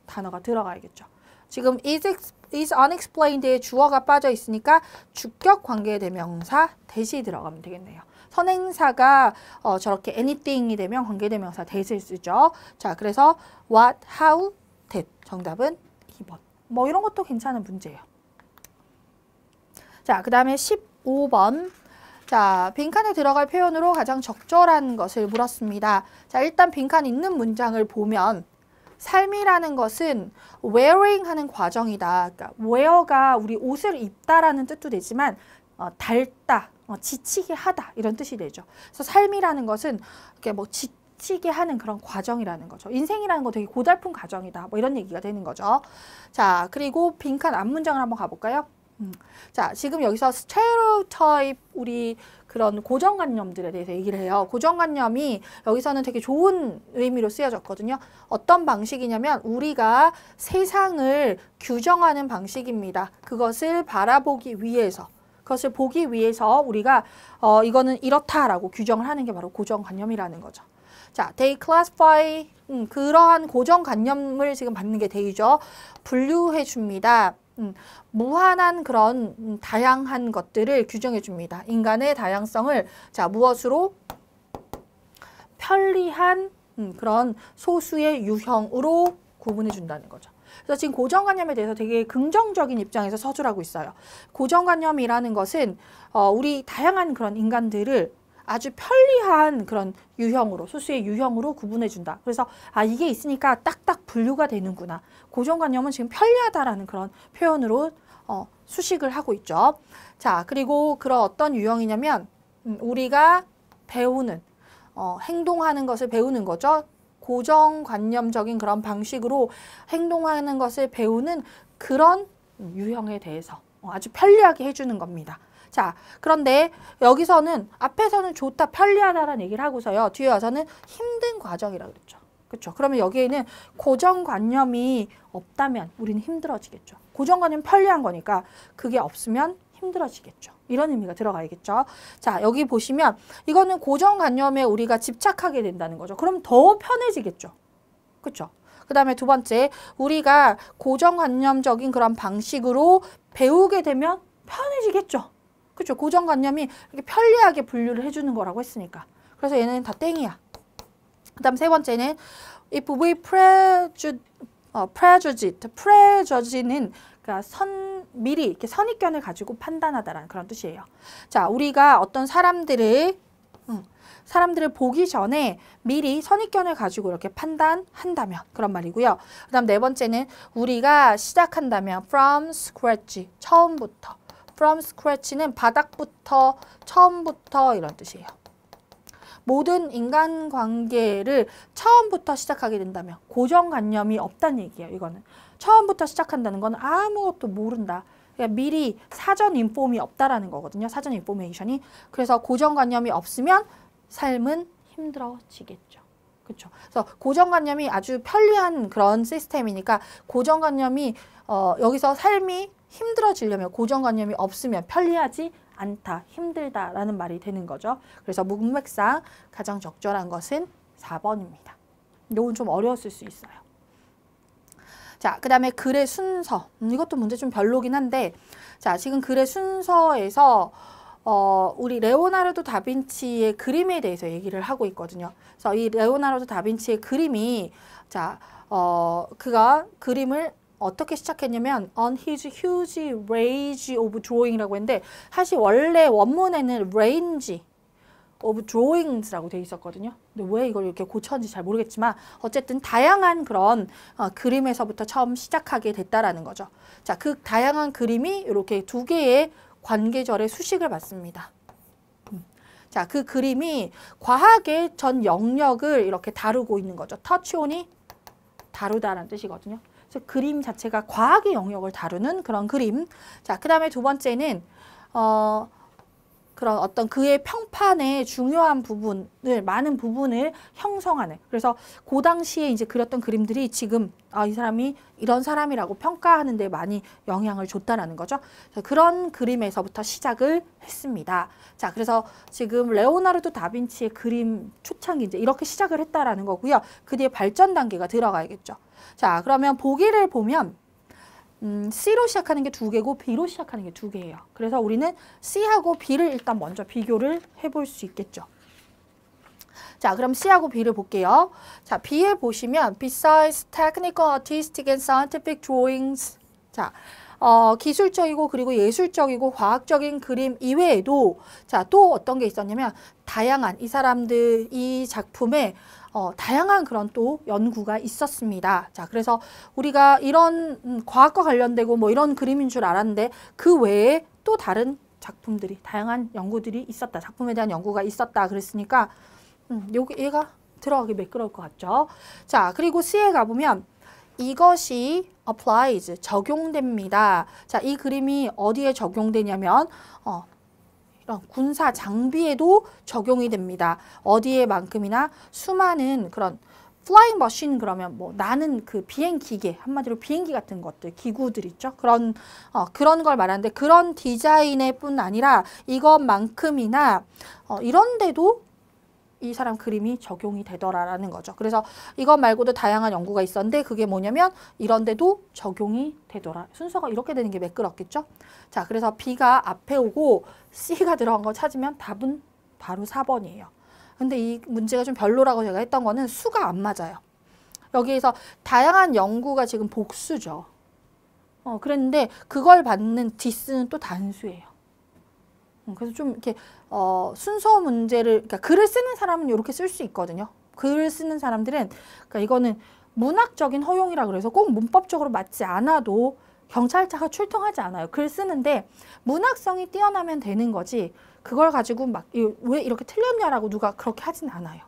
단어가 들어가야겠죠. 지금 is unexplained에 주어가 빠져 있으니까 주격 관계대명사 대시 들어가면 되겠네요. 선행사가 저렇게 anything이 되면 관계대명사 대시를 쓰죠. 자, 그래서 what, how, that. 정답은 2번. 뭐 이런 것도 괜찮은 문제예요. 자, 그 다음에 15번. 자, 빈칸에 들어갈 표현으로 가장 적절한 것을 물었습니다. 자, 일단 빈칸 있는 문장을 보면 삶이라는 것은 wearing 하는 과정이다. 그러니까 wear가 우리 옷을 입다라는 뜻도 되지만 닳다, 지치게 하다 이런 뜻이 되죠. 그래서 삶이라는 것은 이렇게 뭐 겹치게 하는 그런 과정이라는 거죠. 인생이라는 거 되게 고달픈 과정이다. 뭐 이런 얘기가 되는 거죠. 자, 그리고 빈칸 앞문장을 한번 가볼까요? 자, 지금 여기서 스테레오타입, 우리 그런 고정관념들에 대해서 얘기를 해요. 고정관념이 여기서는 되게 좋은 의미로 쓰여졌거든요. 어떤 방식이냐면 우리가 세상을 규정하는 방식입니다. 그것을 바라보기 위해서, 그것을 보기 위해서 우리가 이거는 이렇다라고 규정을 하는 게 바로 고정관념이라는 거죠. 자, they classify, 그러한 고정관념을 지금 받는 게 they죠. 분류해 줍니다. 무한한 그런 다양한 것들을 규정해 줍니다. 인간의 다양성을 자, 무엇으로? 편리한 그런 소수의 유형으로 구분해 준다는 거죠. 그래서 지금 고정관념에 대해서 되게 긍정적인 입장에서 서술하고 있어요. 고정관념이라는 것은 우리 다양한 그런 인간들을 아주 편리한 그런 유형으로, 소수의 유형으로 구분해 준다. 그래서 아, 이게 있으니까 딱딱 분류가 되는구나. 고정관념은 지금 편리하다라는 그런 표현으로 수식을 하고 있죠. 자, 그리고 그런 어떤 유형이냐면 우리가 배우는, 행동하는 것을 배우는 거죠. 고정관념적인 그런 방식으로 행동하는 것을 배우는 그런 유형에 대해서 아주 편리하게 해주는 겁니다. 자, 그런데 여기서는 앞에서는 좋다, 편리하다라는 얘기를 하고서요. 뒤에 와서는 힘든 과정이라고 그랬죠. 그렇죠? 그러면 여기에는 고정관념이 없다면 우리는 힘들어지겠죠. 고정관념이 편리한 거니까 그게 없으면 힘들어지겠죠. 이런 의미가 들어가야겠죠. 자, 여기 보시면 이거는 고정관념에 우리가 집착하게 된다는 거죠. 그럼 더 편해지겠죠. 그렇죠? 그 다음에 두 번째, 우리가 고정관념적인 그런 방식으로 배우게 되면 편해지겠죠. 그렇죠? 고정관념이 이렇게 편리하게 분류를 해주는 거라고 했으니까. 그래서 얘는 다 땡이야. 그 다음 세 번째는 if we prejudge는 그러니까 미리 이렇게 선입견을 가지고 판단하다라는 그런 뜻이에요. 자, 우리가 어떤 사람들을 보기 전에 미리 선입견을 가지고 이렇게 판단한다면 그런 말이고요. 그 다음 네 번째는 우리가 시작한다면 from scratch, 처음부터. from scratch는 바닥부터, 처음부터 이런 뜻이에요. 모든 인간관계를 처음부터 시작하게 된다면 고정관념이 없다는 얘기예요. 이거는 처음부터 시작한다는 건 아무것도 모른다. 그러니까 미리 사전 인폼이 없다라는 거거든요. 사전 인포메이션이. 그래서 고정관념이 없으면 삶은 힘들어지겠죠. 그렇죠? 그래서 고정관념이 아주 편리한 그런 시스템이니까 고정관념이 여기서 삶이 힘들어지려면 고정관념이 없으면 편리하지 않다, 힘들다라는 말이 되는 거죠. 그래서 문맥상 가장 적절한 것은 4번입니다. 이건 좀 어려웠을 수 있어요. 자, 그 다음에 글의 순서. 이것도 문제 좀 별로긴 한데, 자, 지금 글의 순서에서 우리 레오나르도 다빈치의 그림에 대해서 얘기를 하고 있거든요. 그래서 이 레오나르도 다빈치의 그림이, 자, 그가 그림을 어떻게 시작했냐면 on his huge range of drawing이라고 했는데 사실 원래 원문에는 range of drawings라고 되어 있었거든요. 근데 왜 이걸 이렇게 고쳤는지 잘 모르겠지만 어쨌든 다양한 그런 그림에서부터 처음 시작하게 됐다라는 거죠. 자, 그 다양한 그림이 이렇게 두 개의 관계절의 수식을 받습니다. 자, 그 그림이 과학의 전 영역을 이렇게 다루고 있는 거죠. touch on이 다루다라는 뜻이거든요. 그래서 그림 자체가 과학의 영역을 다루는 그런 그림. 자, 그 다음에 두 번째는 그런 어떤 그의 평판의 중요한 부분을, 많은 부분을 형성하는. 그래서 그 당시에 이제 그렸던 그림들이 지금 이 사람이 이런 사람이라고 평가하는 데 많이 영향을 줬다라는 거죠. 그런 그림에서부터 시작을 했습니다. 자, 그래서 지금 레오나르도 다빈치의 그림 초창기 이제 이렇게 시작을 했다라는 거고요. 그 뒤에 발전 단계가 들어가야겠죠. 자, 그러면 보기를 보면 C로 시작하는 게 두 개고 B로 시작하는 게 두 개예요. 그래서 우리는 C하고 B를 일단 먼저 비교를 해볼 수 있겠죠. 자, 그럼 C하고 B를 볼게요. 자, B에 보시면 besides technical, artistic and scientific drawings. 자, 기술적이고 그리고 예술적이고 과학적인 그림 이외에도 자, 또 어떤 게 있었냐면 다양한 이 사람들 이 작품에 다양한 그런 또 연구가 있었습니다. 자, 그래서 우리가 이런 과학과 관련되고 뭐 이런 그림인 줄 알았는데 그 외에 또 다른 작품들이, 다양한 연구들이 있었다. 작품에 대한 연구가 있었다. 그랬으니까 얘가 들어가기 매끄러울 것 같죠? 자, 그리고 C에 가보면 이것이 applies, 적용됩니다. 자, 이 그림이 어디에 적용되냐면 이런 군사 장비에도 적용이 됩니다. 어디에만큼이나 수많은 그런 flying machine 그러면 뭐 나는 그 비행 기계, 한마디로 비행기 같은 것들, 기구들 있죠. 그런 걸 말하는데 그런 디자인에 뿐 아니라 이것만큼이나 이런 데도 이 사람 그림이 적용이 되더라라는 거죠. 그래서 이것 말고도 다양한 연구가 있었는데 그게 뭐냐면 이런 데도 적용이 되더라. 순서가 이렇게 되는 게 매끄럽겠죠. 자, 그래서 B가 앞에 오고 C가 들어간 거 찾으면 답은 바로 4번이에요. 근데 이 문제가 좀 별로라고 제가 했던 거는 수가 안 맞아요. 여기에서 다양한 연구가 지금 복수죠. 그랬는데 그걸 받는 디스는 또 단수예요. 그래서 좀 이렇게 순서 문제를, 그러니까 글을 쓰는 사람은 이렇게 쓸 수 있거든요. 글을 쓰는 사람들은, 그러니까 이거는 문학적인 허용이라 그래서 꼭 문법적으로 맞지 않아도 경찰차가 출동하지 않아요. 글 쓰는데 문학성이 뛰어나면 되는 거지 그걸 가지고 막 왜 이렇게 틀렸냐라고 누가 그렇게 하진 않아요.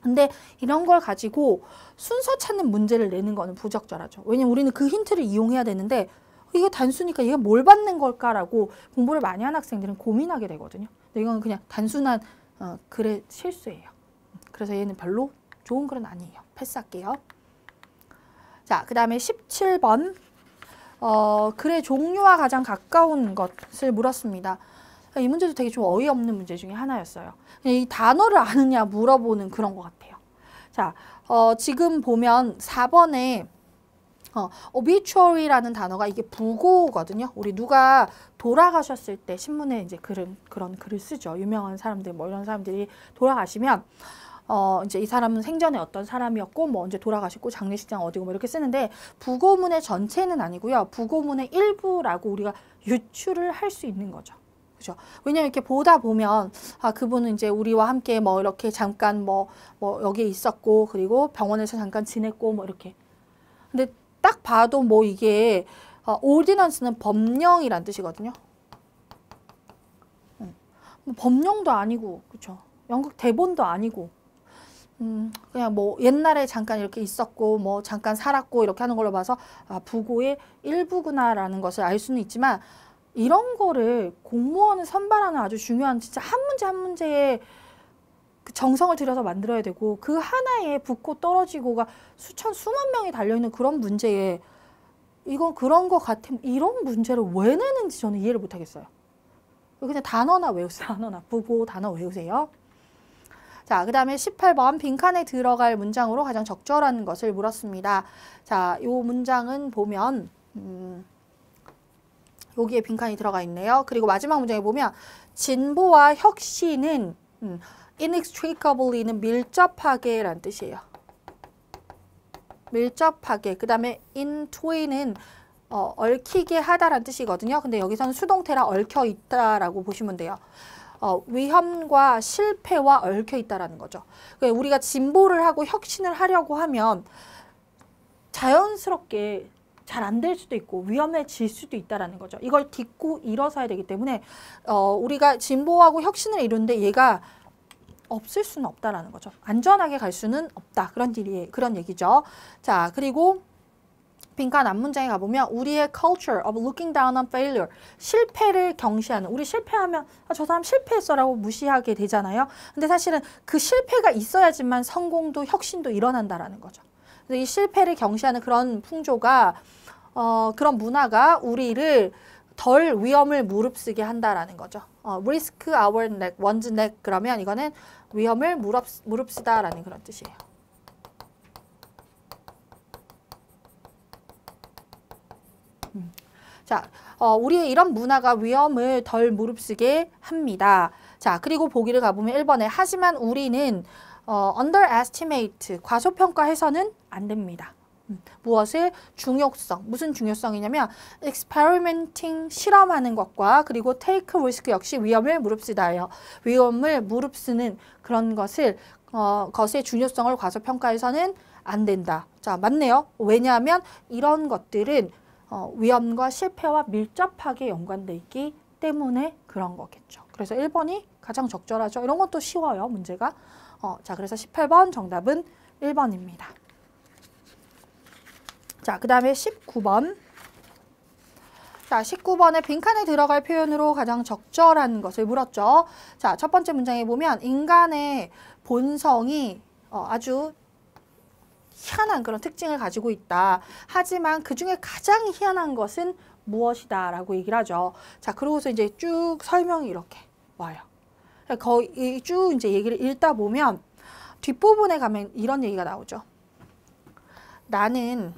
근데 이런 걸 가지고 순서 찾는 문제를 내는 거는 부적절하죠. 왜냐면 우리는 그 힌트를 이용해야 되는데 이게 단수니까 얘가 뭘 받는 걸까라고 공부를 많이 한 학생들은 고민하게 되거든요. 근데 이건 그냥 단순한 글의 실수예요. 그래서 얘는 별로 좋은 글은 아니에요. 패스할게요. 자, 그 다음에 17번. 글의 종류와 가장 가까운 것을 물었습니다. 이 문제도 되게 좀 어이없는 문제 중에 하나였어요. 그냥 이 단어를 아느냐 물어보는 그런 것 같아요. 자, 지금 보면 4번에 obituary라는 단어가 이게 부고거든요. 우리 누가 돌아가셨을 때 신문에 이제 그런 글을 쓰죠. 유명한 사람들, 뭐 이런 사람들이 돌아가시면 이제 이 사람은 생전에 어떤 사람이었고 뭐 언제 돌아가셨고 장례식장 어디고 뭐 이렇게 쓰는데 부고문의 전체는 아니고요. 부고문의 일부라고 우리가 유추를 할 수 있는 거죠. 그죠? 왜냐면 이렇게 보다 보면 그분은 이제 우리와 함께 뭐 이렇게 잠깐 뭐 여기에 있었고 그리고 병원에서 잠깐 지냈고 뭐 이렇게. 근데 딱 봐도 뭐 이게 ordinance는 법령이란 뜻이거든요. 뭐 법령도 아니고 그렇죠. 영국 대본도 아니고 그냥 뭐 옛날에 잠깐 이렇게 있었고 뭐 잠깐 살았고 이렇게 하는 걸로 봐서 부고의 일부구나라는 것을 알 수는 있지만 이런 거를 공무원을 선발하는 아주 중요한 진짜 한 문제 한 문제에 그 정성을 들여서 만들어야 되고 그 하나에 붙고 떨어지고가 수만 명이 달려있는 그런 문제에 이건 그런 거 같으면 이런 문제를 왜 내는지 저는 이해를 못하겠어요. 그냥 단어나 외우세요. 단어나 부고 단어 외우세요. 자, 그 다음에 18번 빈칸에 들어갈 문장으로 가장 적절한 것을 물었습니다. 자, 이 문장은 보면 여기에 빈칸이 들어가 있네요. 그리고 마지막 문장에 보면 진보와 혁신은 inextricably는 밀접하게 라는 뜻이에요. 밀접하게. 그 다음에 intwine는 얽히게 하다라는 뜻이거든요. 근데 여기서는 수동태라 얽혀 있다라고 보시면 돼요. 위험과 실패와 얽혀 있다라는 거죠. 그러니까 우리가 진보를 하고 혁신을 하려고 하면 자연스럽게 잘 안 될 수도 있고 위험해질 수도 있다라는 거죠. 이걸 딛고 일어서야 되기 때문에 우리가 진보하고 혁신을 이루는데 얘가 없을 수는 없다라는 거죠. 안전하게 갈 수는 없다. 그런 얘기죠. 자, 그리고 빈칸 앞문장에 가보면 우리의 culture of looking down on failure, 실패를 경시하는, 우리 실패하면 저 사람 실패했어라고 무시하게 되잖아요. 근데 사실은 그 실패가 있어야지만 성공도 혁신도 일어난다라는 거죠. 그래서 이 실패를 경시하는 그런 풍조가 그런 문화가 우리를 덜 위험을 무릅쓰게 한다라는 거죠. risk our neck, one's neck 그러면 이거는 위험을 무릅쓰다라는 그런 뜻이에요. 자, 우리의 이런 문화가 위험을 덜 무릅쓰게 합니다. 자, 그리고 보기를 가보면 1번에 하지만 우리는 underestimate, 과소평가해서는 안 됩니다. 무엇을? 중요성. 무슨 중요성이냐면 experimenting, 실험하는 것과 그리고 take risk 역시 위험을 무릅쓰다예요. 위험을 무릅쓰는 그런 것의 중요성을 과소평가해서는 안 된다. 자, 맞네요. 왜냐하면 이런 것들은 위험과 실패와 밀접하게 연관돼 있기 때문에 그런 거겠죠. 그래서 1번이 가장 적절하죠. 이런 것도 쉬워요, 문제가. 자, 그래서 18번 정답은 1번입니다. 자, 그 다음에 19번. 자, 19번에 빈칸에 들어갈 표현으로 가장 적절한 것을 물었죠. 자, 첫 번째 문장에 보면 인간의 본성이 아주 희한한 그런 특징을 가지고 있다. 하지만 그 중에 가장 희한한 것은 무엇이다 라고 얘기를 하죠. 자, 그러고서 이제 쭉 설명이 이렇게 와요. 거의 쭉 이제 얘기를 읽다 보면 뒷부분에 가면 이런 얘기가 나오죠. 나는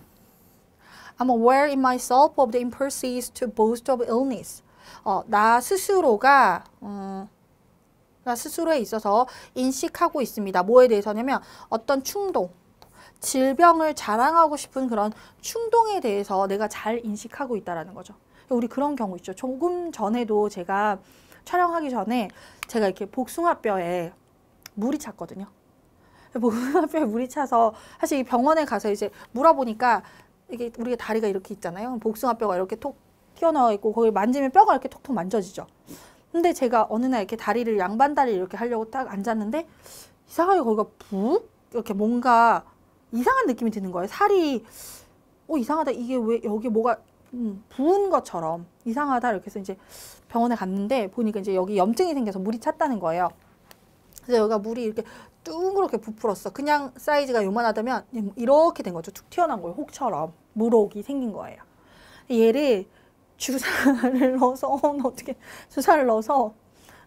I'm aware in myself of the impulses to boast of illness. 나 스스로에 있어서 인식하고 있습니다. 뭐에 대해서냐면 어떤 충동, 질병을 자랑하고 싶은 그런 충동에 대해서 내가 잘 인식하고 있다는 거죠. 우리 그런 경우 있죠. 조금 전에도 제가 촬영하기 전에 제가 이렇게 복숭아뼈에 물이 찼거든요. 복숭아뼈에 물이 차서 사실 병원에 가서 이제 물어보니까 이게 우리가 다리가 이렇게 있잖아요. 복숭아뼈가 이렇게 톡 튀어나와 있고 거기 만지면 뼈가 이렇게 톡톡 만져지죠. 근데 제가 어느 날 이렇게 다리를 양반 다리를 이렇게 하려고 딱 앉았는데 이상하게 거기가 푹 이렇게 뭔가 이상한 느낌이 드는 거예요. 살이 이상하다. 이게 왜 여기 뭐가 부은 것처럼 이상하다. 이렇게 해서 이제 병원에 갔는데 보니까 이제 여기 염증이 생겨서 물이 찼다는 거예요. 그래서 여기가 물이 이렇게 둥그렇게 부풀었어. 그냥 사이즈가 요만하다면 이렇게 된 거죠. 툭 튀어나온 거예요. 혹처럼 물혹이 생긴 거예요. 얘를 주사를 넣어서 어떻게 주사를 넣어서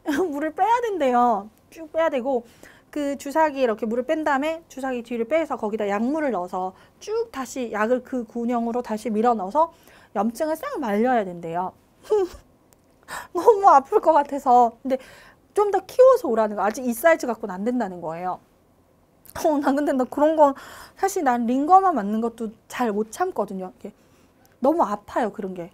물을 빼야 된대요. 쭉 빼야 되고 그 주사기에 이렇게 물을 뺀 다음에 주사기 뒤를 빼서 거기다 약물을 넣어서 쭉 다시 약을 그 군형으로 다시 밀어 넣어서 염증을 싹 말려야 된대요. 너무 아플 것 같아서. 근데 좀 더 키워서 오라는 거. 아직 이 사이즈 갖고는 안 된다는 거예요. 나 근데 나 그런 건 사실 난 링거만 맞는 것도 잘 못 참거든요. 이게 너무 아파요, 그런 게.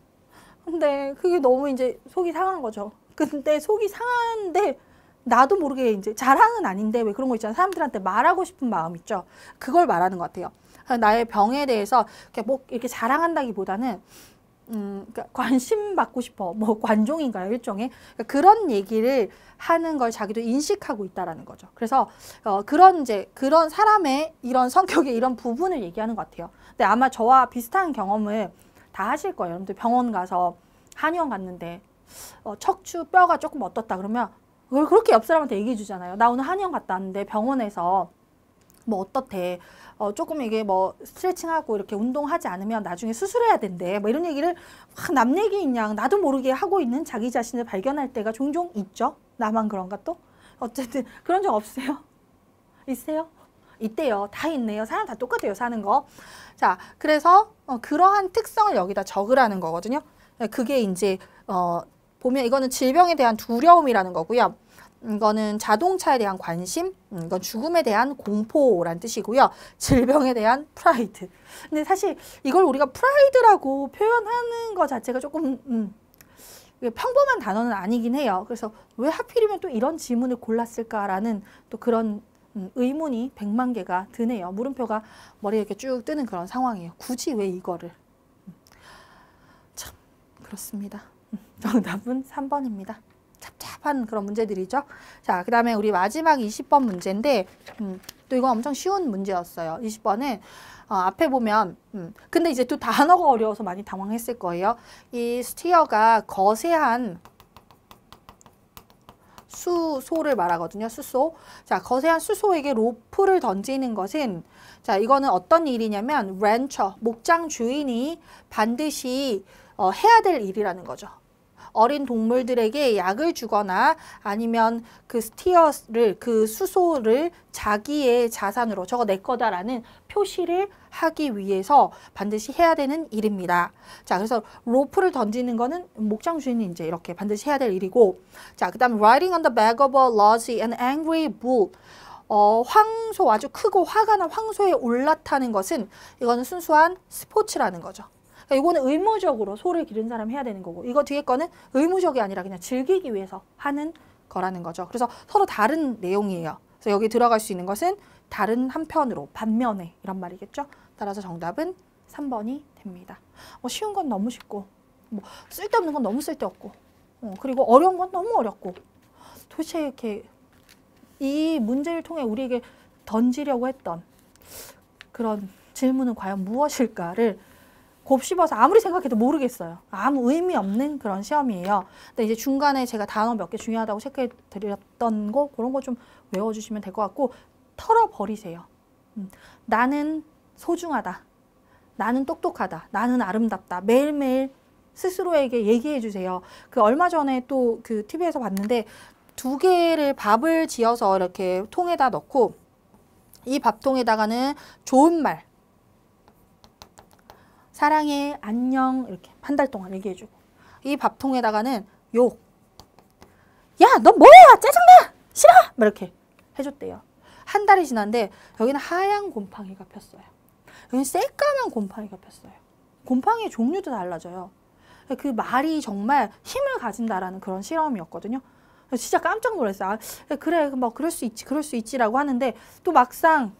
근데 그게 너무 이제 속이 상한 거죠. 근데 속이 상한데 나도 모르게 이제 자랑은 아닌데 왜 그런 거 있잖아요. 사람들한테 말하고 싶은 마음 있죠. 그걸 말하는 것 같아요. 나의 병에 대해서 이렇게 자랑한다기보다는 그러니까 관심 받고 싶어. 뭐 관종인가요, 일종의? 그러니까 그런 얘기를 하는 걸 자기도 인식하고 있다라는 거죠. 그래서 그런 사람의 이런 성격의 이런 부분을 얘기하는 것 같아요. 근데 아마 저와 비슷한 경험을 다 하실 거예요. 여러분들 병원 가서 한의원 갔는데 척추 뼈가 조금 어떻다 그러면 그걸 그렇게 옆 사람한테 얘기해 주잖아요. 나 오늘 한의원 갔다 왔는데 병원에서 뭐 어떻대. 조금 이게 뭐 스트레칭하고 이렇게 운동하지 않으면 나중에 수술해야 된대. 뭐 이런 얘기를 막 남 얘기인 양 나도 모르게 하고 있는 자기 자신을 발견할 때가 종종 있죠. 나만 그런가 또? 어쨌든 그런 적 없으세요? 있어요? 있대요. 다 있네요. 사람 다 똑같아요. 사는 거. 자, 그래서 그러한 특성을 여기다 적으라는 거거든요. 그게 이제 보면 이거는 질병에 대한 두려움이라는 거고요. 이거는 자동차에 대한 관심, 이건 죽음에 대한 공포란 뜻이고요. 질병에 대한 프라이드. 근데 사실 이걸 우리가 프라이드라고 표현하는 것 자체가 조금 평범한 단어는 아니긴 해요. 그래서 왜 하필이면 또 이런 질문을 골랐을까라는 또 그런 의문이 100만 개가 드네요. 물음표가 머리에 이렇게 쭉 뜨는 그런 상황이에요. 굳이 왜 이거를? 참 그렇습니다. 정답은 3번입니다. 답답한 그런 문제들이죠. 자, 그 다음에 우리 마지막 20번 문제인데 또 이거 엄청 쉬운 문제였어요. 20번은 앞에 보면 근데 이제 또 단어가 어려워서 많이 당황했을 거예요. 이 스티어가 거세한 수소를 말하거든요. 수소. 자, 거세한 수소에게 로프를 던지는 것은 자, 이거는 어떤 일이냐면 렌처, 목장 주인이 반드시 해야 될 일이라는 거죠. 어린 동물들에게 약을 주거나 아니면 그 스티어를, 그 수소를 자기의 자산으로 저거 내 거다라는 표시를 하기 위해서 반드시 해야 되는 일입니다. 자, 그래서 로프를 던지는 거는 목장 주인이 이제 이렇게 반드시 해야 될 일이고, 자, 그 다음 riding on the back of a large and angry bull. 황소, 아주 크고 화가 난 황소에 올라타는 것은 이거는 순수한 스포츠라는 거죠. 그러니까 이거는 의무적으로 소를 기른 사람 해야 되는 거고, 이거 뒤에 거는 의무적이 아니라 그냥 즐기기 위해서 하는 거라는 거죠. 그래서 서로 다른 내용이에요. 그래서 여기 들어갈 수 있는 것은 다른 한편으로, 반면에 이런 말이겠죠. 따라서 정답은 3번이 됩니다. 쉬운 건 너무 쉽고, 쓸데없는 건 너무 쓸데없고, 그리고 어려운 건 너무 어렵고, 도대체 이렇게 이 문제를 통해 우리에게 던지려고 했던 그런 질문은 과연 무엇일까를 곱씹어서 아무리 생각해도 모르겠어요. 아무 의미 없는 그런 시험이에요. 근데 이제 중간에 제가 단어 몇 개 중요하다고 체크해 드렸던 거 그런 거 좀 외워주시면 될 것 같고 털어버리세요. 나는 소중하다. 나는 똑똑하다. 나는 아름답다. 매일매일 스스로에게 얘기해 주세요. 그 얼마 전에 또 그 TV에서 봤는데 2개를 밥을 지어서 이렇게 통에다 넣고 이 밥통에다가는 좋은 말 사랑해, 안녕 이렇게 한 달 동안 얘기해주고 이 밥통에다가는 욕 야, 너 뭐야? 짜증나! 싫어! 막 이렇게 해줬대요. 한 달이 지났는데 여기는 하얀 곰팡이가 폈어요. 여기는 새까만 곰팡이가 폈어요. 곰팡이의 종류도 달라져요. 그 말이 정말 힘을 가진다라는 그런 실험이었거든요. 진짜 깜짝 놀랐어요. 아, 그래, 뭐 그럴 수 있지, 그럴 수 있지라고 하는데 또 막상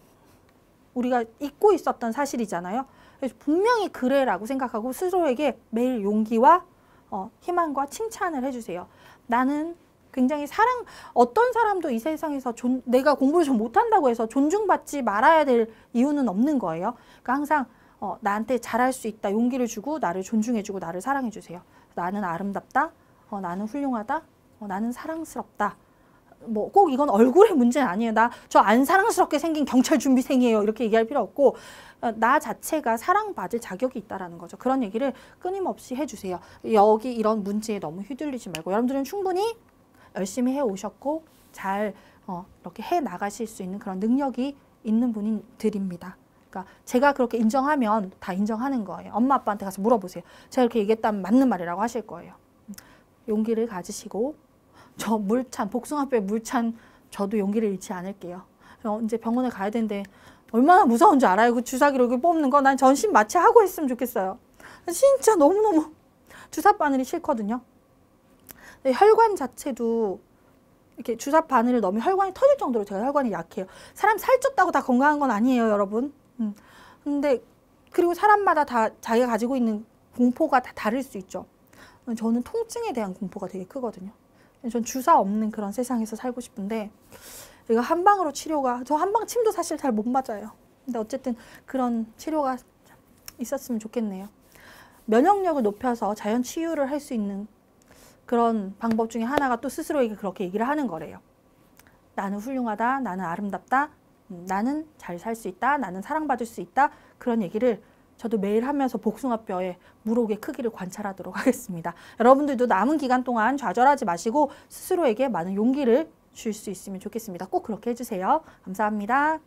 우리가 잊고 있었던 사실이잖아요. 그래서 분명히 그래라고 생각하고 스스로에게 매일 용기와 희망과 칭찬을 해주세요. 나는 굉장히 어떤 사람도 이 세상에서 내가 공부를 좀 못한다고 해서 존중받지 말아야 될 이유는 없는 거예요. 그러니까 항상 나한테 잘할 수 있다 용기를 주고 나를 존중해주고 나를 사랑해주세요. 나는 아름답다. 나는 훌륭하다. 나는 사랑스럽다. 뭐 꼭 이건 얼굴의 문제는 아니에요. 나 저 안 사랑스럽게 생긴 경찰 준비생이에요. 이렇게 얘기할 필요 없고 나 자체가 사랑받을 자격이 있다라는 거죠. 그런 얘기를 끊임없이 해주세요. 여기 이런 문제에 너무 휘둘리지 말고 여러분들은 충분히 열심히 해오셨고 잘 이렇게 해나가실 수 있는 그런 능력이 있는 분들입니다. 그러니까 제가 그렇게 인정하면 다 인정하는 거예요. 엄마 아빠한테 가서 물어보세요. 제가 이렇게 얘기했다면 맞는 말이라고 하실 거예요. 용기를 가지시고 저 물찬 복숭아뼈에 물찬 저도 용기를 잃지 않을게요. 이제 병원에 가야 되는데 얼마나 무서운 줄 알아요? 그 주사기로 이렇게 뽑는 거. 난 전신 마취하고 했으면 좋겠어요. 진짜 너무너무 주사 바늘이 싫거든요. 혈관 자체도 이렇게 주사 바늘을 넣으면 혈관이 터질 정도로 제가 혈관이 약해요. 사람 살쪘다고 다 건강한 건 아니에요, 여러분. 근데 그리고 사람마다 다 자기가 가지고 있는 공포가 다 다를 수 있죠. 저는 통증에 대한 공포가 되게 크거든요. 전 주사 없는 그런 세상에서 살고 싶은데 이거 한방으로 치료가 저 한방 침도 사실 잘 못 맞아요. 근데 어쨌든 그런 치료가 있었으면 좋겠네요. 면역력을 높여서 자연 치유를 할 수 있는 그런 방법 중에 하나가 또 스스로에게 그렇게 얘기를 하는 거래요. 나는 훌륭하다. 나는 아름답다. 나는 잘 살 수 있다. 나는 사랑받을 수 있다. 그런 얘기를 저도 매일 하면서 복숭아뼈의 물혹의 크기를 관찰하도록 하겠습니다. 여러분들도 남은 기간 동안 좌절하지 마시고 스스로에게 많은 용기를 줄 수 있으면 좋겠습니다. 꼭 그렇게 해주세요. 감사합니다.